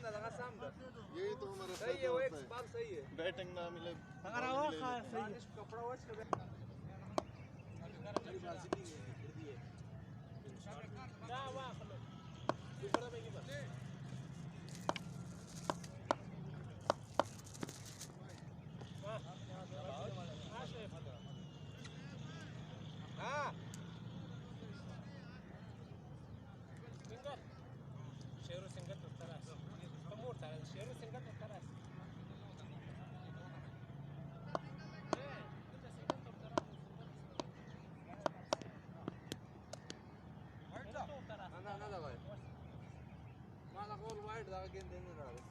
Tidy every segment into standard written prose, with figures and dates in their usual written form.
यही तो हमारा सही है, वो एक बात सही है। बैटिंग ना मिले अगर आवा खा सही है कपड़ा वॉश कर जा वाह खलो दूसरा में की बात हां सिंगर शेरू सिंगर तो तरह कमोर तरह शेरू सिंगर तो तरह nada vai mala gol wide da again then nada right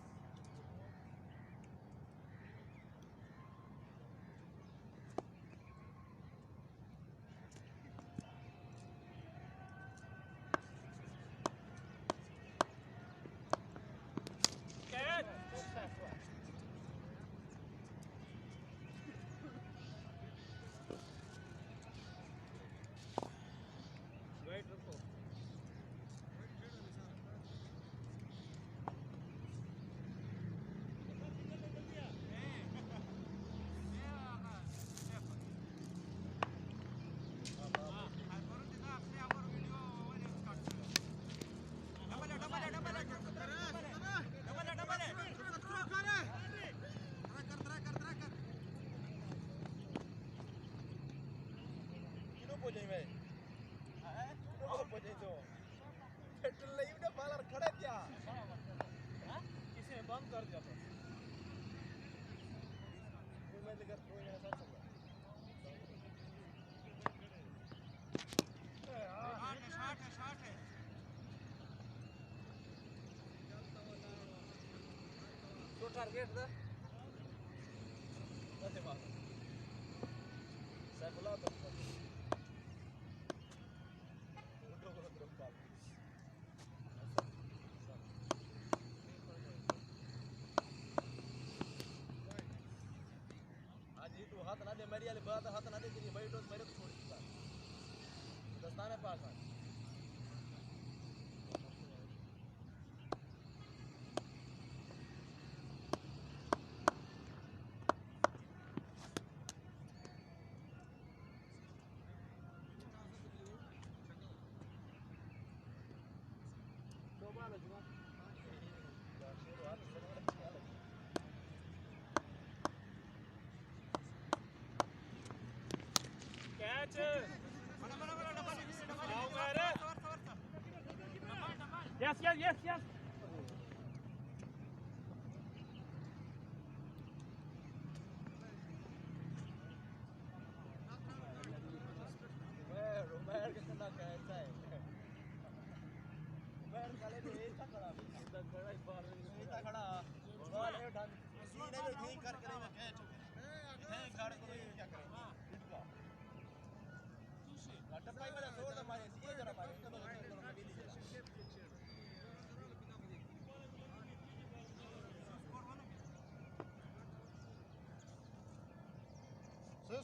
रुको पहुंचे मैं हां तो पहुंचे तो पेट्रोल नहीं उठा बालर खड़े क्या हां किसी ने बंद कर दिया तो मैं लेकर कोई ना साथ चल शॉट है तो टारगेट दा कैसे बात सैफुल्लाह तो हाथ ना दे मेरी वाली बात हाथ ना दे तेरी बड़ी डोज मेरे को छोड़ दिया दस्ताने पास आ दो बार जुआ catch yes yes yes yes रोमैर कितना कैसा है रोमैर काले तो एक था खड़ा ही बाल इतना खड़ा बाल है ढंग सीने में यही कर करेगा कैच है गाड़ को क्या करेगा टप्पाई वाला जोर दे मारे सीधे जरा मारे तो कभी नहीं चला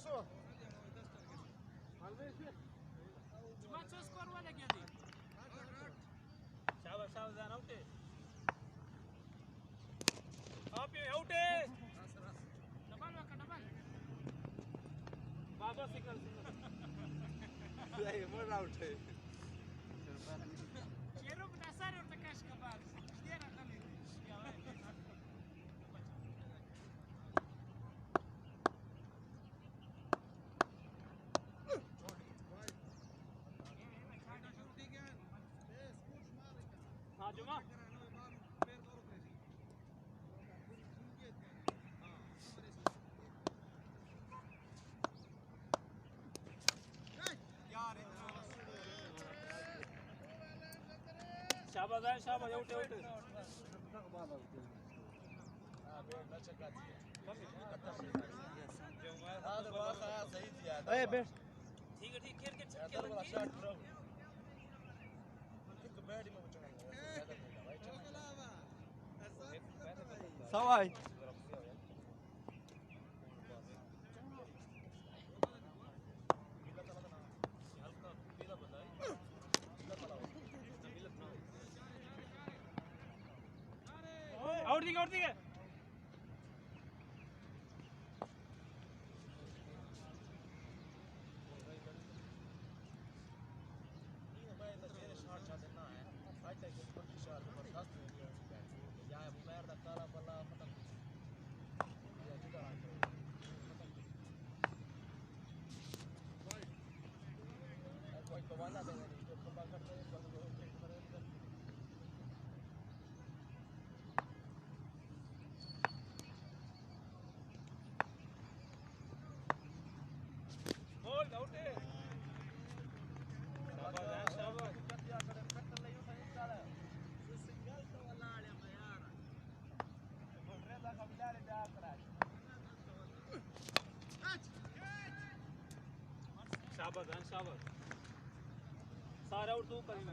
सो Maç skor var ya geldi. Şabaş şabaş zaten out. Abi out. Double bak double. Baba signal. नहीं मोर आउट है Cheiro nasar orta kaç kabal. Diğer adam ya. हाँ जुमा शाबाश है शाबाश आउट आउट हां बैट ना चक्का दिया हां तो बस आया सही दिया ए बेस्ट ठीक है खेल के अंदर वाला शॉट पूरा एक बैट में बचना सवाई और दी है शाबाश सारा और तू करी ना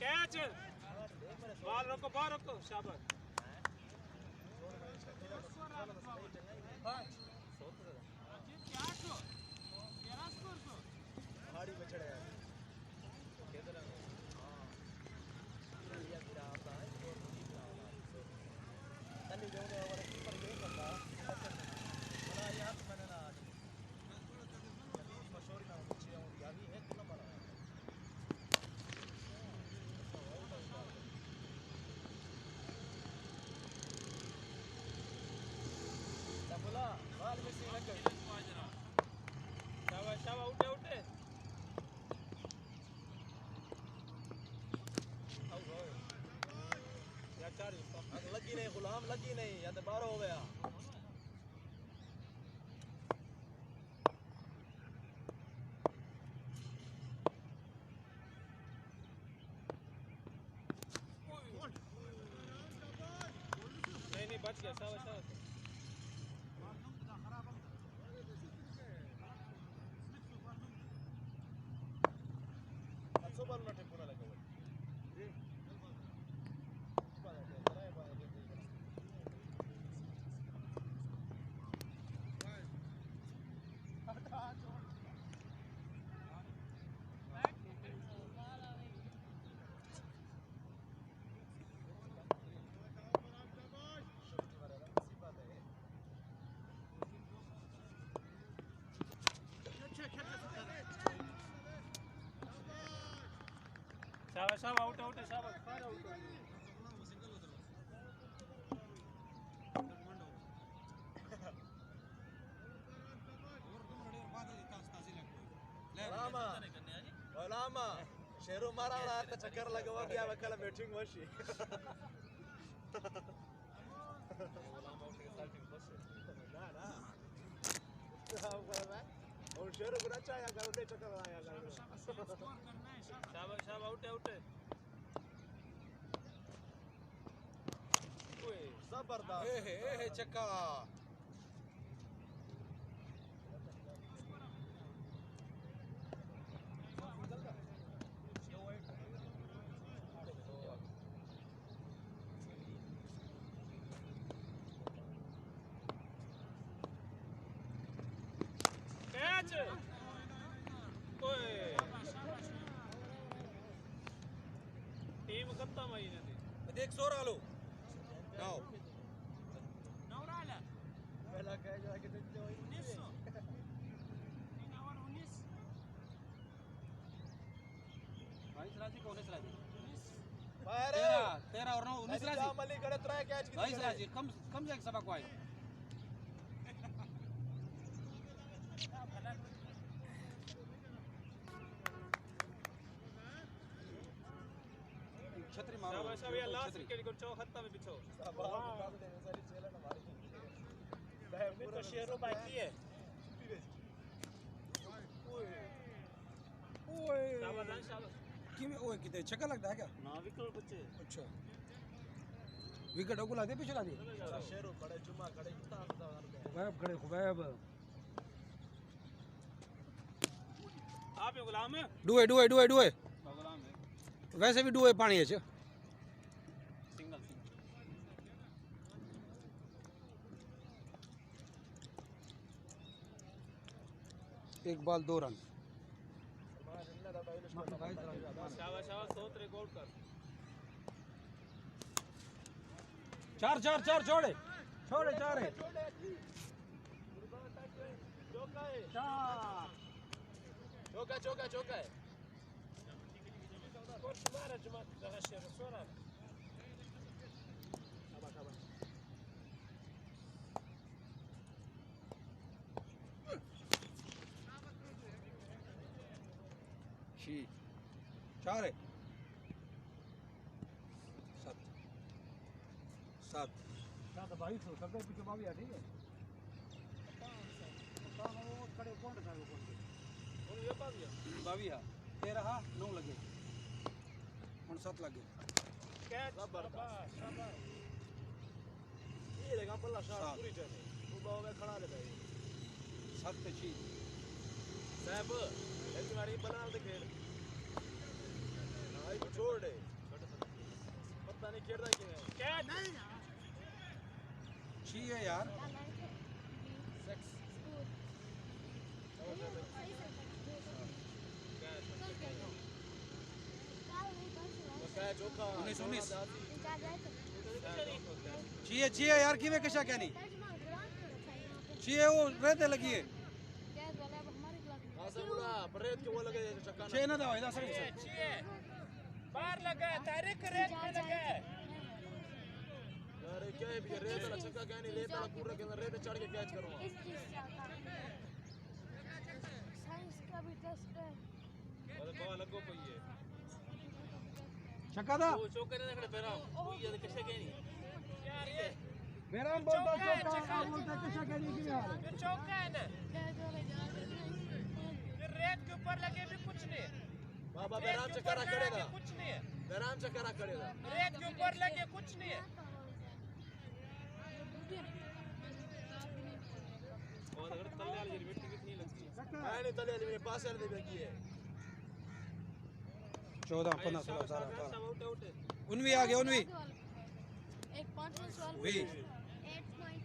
कैच बाल रखो बाहर रखो शाबाश पहाड़ी में चढ़े हैं लगी नहीं गुलाम लगी नहीं या तो बाहर हो गया नहीं बच गया शाबाश सुबह ना टिपुना लगे शाबाश आउट आउट शाबाश सारा आउट लामा शेरू मारा आता चक्कर लगा गया वकला बैटिंग वशी और शेरू को अच्छा आया गाउंडे चक्कर आया शाबाश आउट आउट ओए जबरदस्त ए चक्का टीम खत्म आई ना देख सो रहा लो नाउ नवराला पहला कह जा के देख जाओ 1900 3 और 19 22 राजी को 19 राजी बाहर 13 और 9 19 राजी मली करे तरा कैच की 22 राजी कम जाके सबक वाई छतरी मारो शाबाश भैया लास्ट विकेट को चौ खत्ता में बिछो मैं तो शेरों बाकी है ओए शाबाश शाबाश कि ओए कितने चक्कर लगता है क्या ना विकेट बच्चे अच्छा विकेट को ला दे पीछे ला दे शेरों खड़े जुम्मा खड़े कितना खुबैब खड़े खुबैब आप ही गुलाम है डुए डुए डुए डुए गुलाम है वैसे भी डुए पानी है सिंगल एक बॉल 2 रन शाबाश शाबाश सोच रिकॉर्ड कर 4 4 4 छोड़े छोड़े 4 है चौका चौका चौका है और तुम्हारा जमा जगह शेर सोरा शी 4 है 7 7 क्या तो भाई तो सब पीछे बावी ठीक है वो खड़े कौन था वो कौन और ये पा दिया 22 13 9 लगे और 7 लगे कैच शाबाश शाबाश ये लेगा पल्ला शॉट सात। पूरी चले वो बाव में खड़ा रहता है 7 पे शी साहब एक तुम्हारी बना दे खेल भाई छोड़ दे पता नहीं खेल रहा है कि कैच शी है यार चौका 19 चाहिए यार किवे कशा क्या नहीं चाहिए वो रहते लगी है हां बोला परेड के वो लगे चक्का छे ना दवा इधर से छे बाहर लगा है तारिक रेत पे लगा है यार क्या है भी रेत वाला चक्का क्या नहीं लेता पूरा के अंदर रेत चढ़ के कैच करूंगा साइंस का भी टेस्ट है और बॉल लगो कोई है छक्का था वो चौके ने खड़े पैरा ये कैसे गए नहीं यार ये मेरा बोलता चौका है, चौका चौका। बोलता कशा क्या नहीं किया ये चौका है ना फिर रेत के ऊपर लगे भी कुछ नहीं बाबा रेत बैराम के चक्कर ऊपर करेगा लगे कुछ नहीं है बैराम चक्कर करेगा रेत के ऊपर लगे कुछ नहीं है और अगर तल्ले वाली जेरी मिट्टी कितनी लगती है मैं नहीं तले वाली मेरे पास वाले दे की है 14 15 16 17 सब आउट आउट है 19 आ गए 19 एक 512 वही 8.1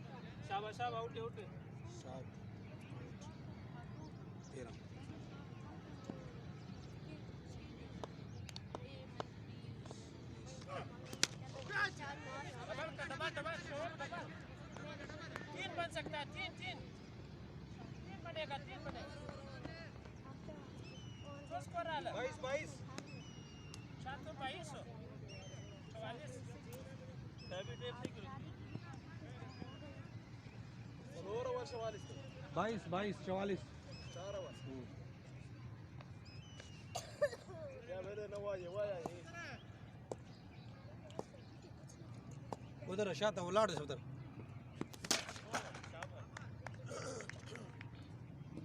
शाबाश शाबाश आउट आउट है 7 13 तीन बन सकता है तीन तीन तीन बनेगा तीन बनेगा जो स्कोर आ रहा है 22 722 44 डेविड डेव ठीक है और वर्ष वाली 22 22 44 4 वर्ष या मेरे नवाजे वाया ये उधर शाता वो लाड़ से उधर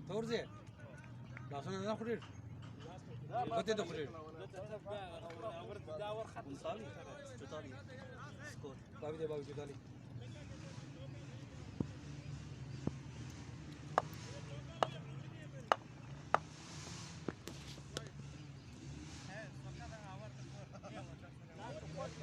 थोड़ से लासन ना खुद होते तो खुद और खत्म साली 44 स्कोर बाबी दे बाबी जुदाली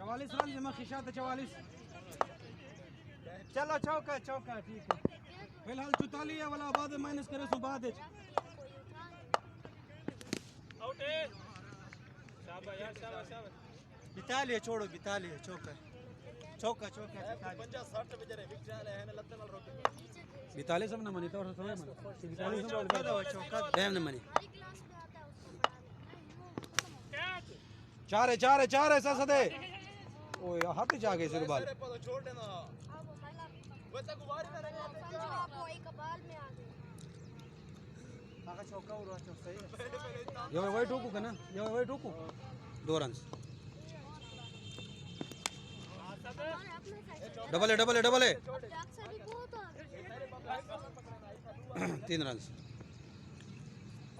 44 रन जमा खिशात 44 चलो चौका चौका ठीक है फिलहाल 44 है वाला बाद में माइनस करे सो बाद है आउट है शाबाश यार शाबाश शाबाश बितालिए छोड़ो बितालिए चौका चौका चौका 50 60 में जरे विक जाले है ना लत्ते नाल रोक 42 सब ना मनी तो थोड़ा मन 42 सब चौका दो चौका टाइम ना मनी हमारी क्लास में आता है उसको पढ़ाने कैच चार है सा सदे ओए हाथ जा गए सिर बाल तेरे पर छोड़ देना अब हमारा वैसा गुवारी ना लगा समझो आप वो एक बाल में आ गए आका चौका और चौका सही है ये वही ठोकू का ना ये वही ठोकू 2 रन हमारे अपने साइड डबल है डबल है डबल है अक्सर भी बहुत आ गए 3 रन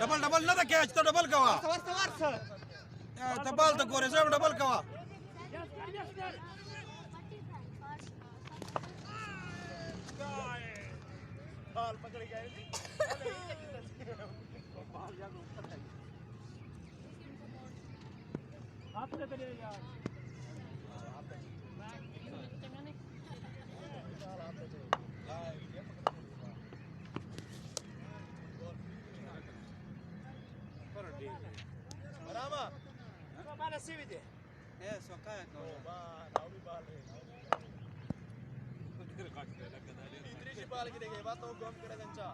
डबल डबल ना कैच तो डबल कवा तबाल तो गोरे साहब डबल कवा बाल पकड़ गए हाथ से करिए यार Rama, mana sih dia सो का है तो now we ball तीसरी बाल गिरेगी बात तो गम करे गंचा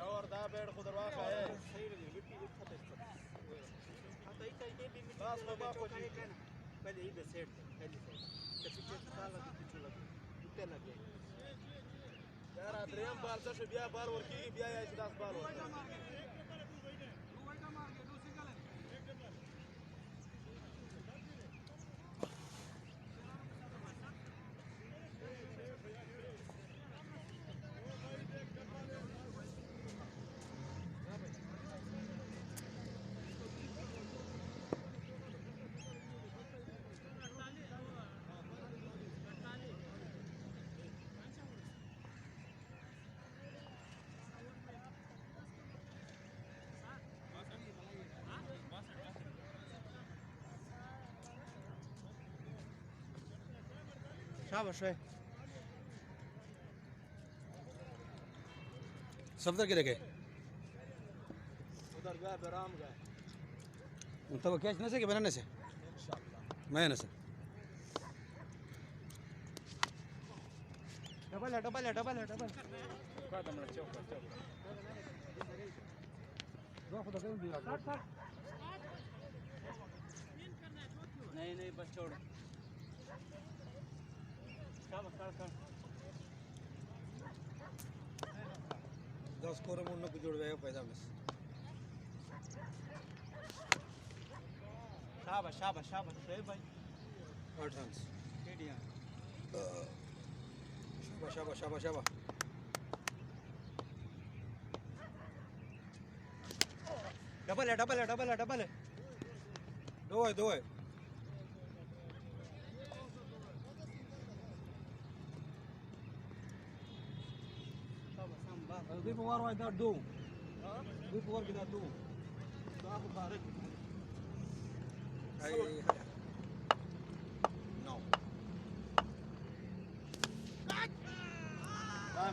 और दा बेड खुद रवा है बस बाबा को पहले इधर सेट पहले सेट पीछे साला पीछे लगे इतने लगे यार ड्रीम बाल से बिया बाल और की बिया है 10 बाल शाबाश है सफदर के लगे उधर गया बराम गया तो कैच न से के बनाने से मैं न से डबल है डबल है डबल है डबल नहीं नहीं बस छोड़ दस स्कोर में उन्होंने जोड़ गया पैदा में शाबाश शाबाश शाबाश है भाई 8 रन स्टेडियम शाबाश शाबाश शाबाश डबल है डबल है डबल है डबल है दो है दीप ओवर वाइड दो दीप ओवर बिना दो आप बाहर no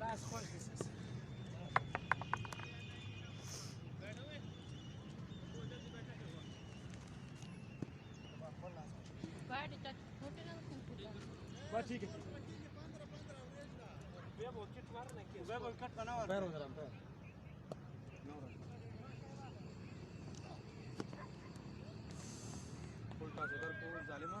last call this is बस ठीक है वो किट मार ना कि वो कट बना और पैर उधर पैर उल्टा उधर को जालिमा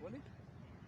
बोली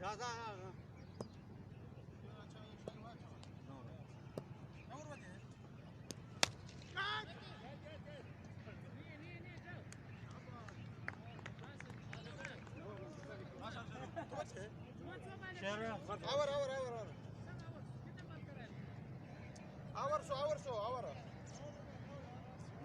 जा जा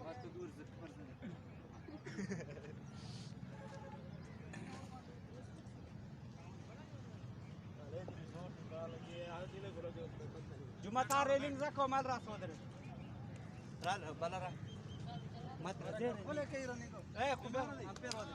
बात तो दूर से जुमाता रेलिंग रखो माल रास उधर राल बला रा मत रजे बोले कई रन को ए खुबे अंपेयर वाले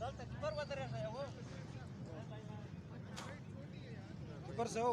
चल तक पर बदर है वो ऊपर से हो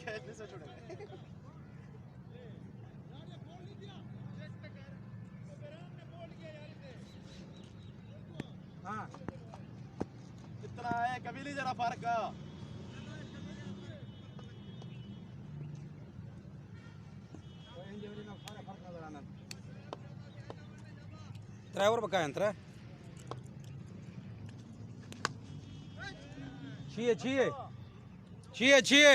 खेत नहीं से छुड़ेगा हाँ कितना है कबीली जरा फर्क ड्राइवर बका यंत्र छिए छिए छिए छिए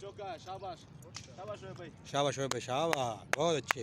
चौका शाबाश शाबाश भाई शाबाश भाई शाबाश बहुत अच्छे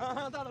हाँ दादा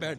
बैठ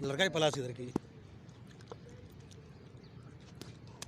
लड़का ही पलास इधर की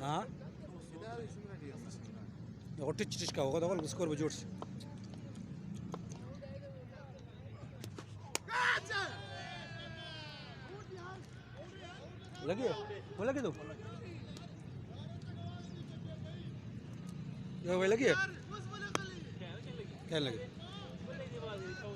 हाँ और टिच टिच का होगा तो स्कोर बजोड़ से लगी वो लगी तो ये वो लगी क्या लगी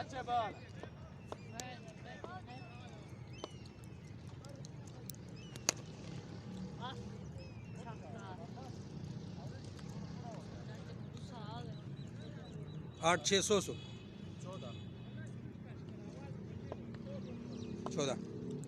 अच्छा बाल 8 6 100 14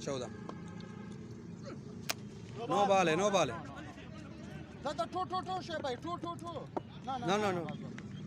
14 नो बॉल है नो बॉल है दादा ठो ठो ठो शे भाई ठो ठो ठो ना ना नो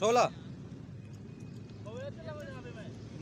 16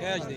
कैच दी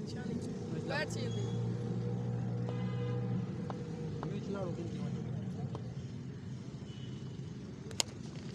निशानी बैट चाहिए थी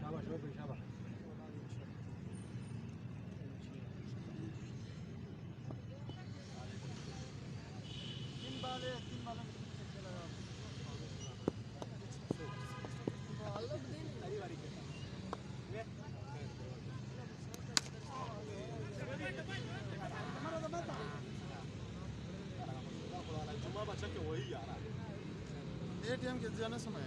शाबाश भाई शाबाश तीन बाले जुमा बच्चा के वही यार एटीएम के जाना समय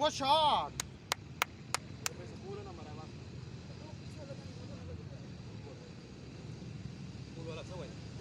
What shot?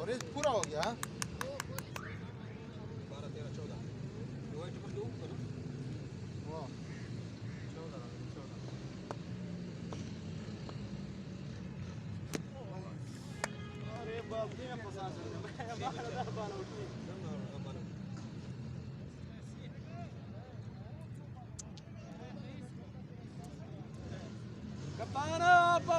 और ये पूरा हो गया 12 13 14 दो वॉइट पर दो करो वो 14 अरे बाप रे मैं फंसा मैं बाहर दा बाल उठी कपाना आपो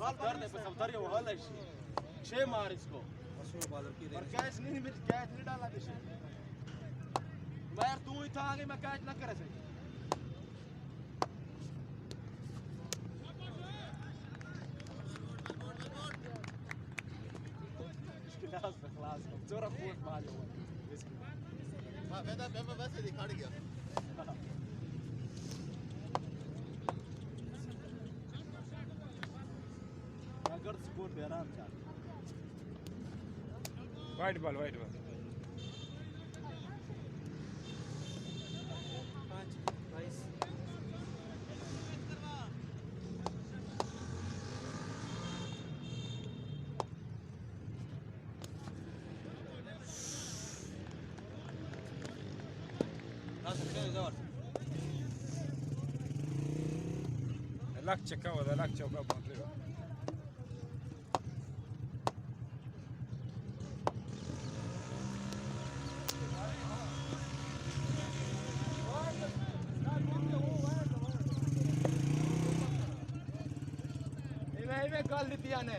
बाल करने पे सब दरिया वो है शी छह मार इसको असो बालर की पर कैच नहीं मिल कैच नहीं डाला किसी मैं यार तू ही था आगे मैं कैच ना करे सही खलास खलास जोरा फूट मार लो हां मैं वैसे दिखा गया अगर स्कोर पे आराम से वाइट बॉल 5 22 लाख चक्का होता लाख चौका पहुंचेगा इवे कॉल दी थी ने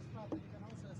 isprate, că n-au să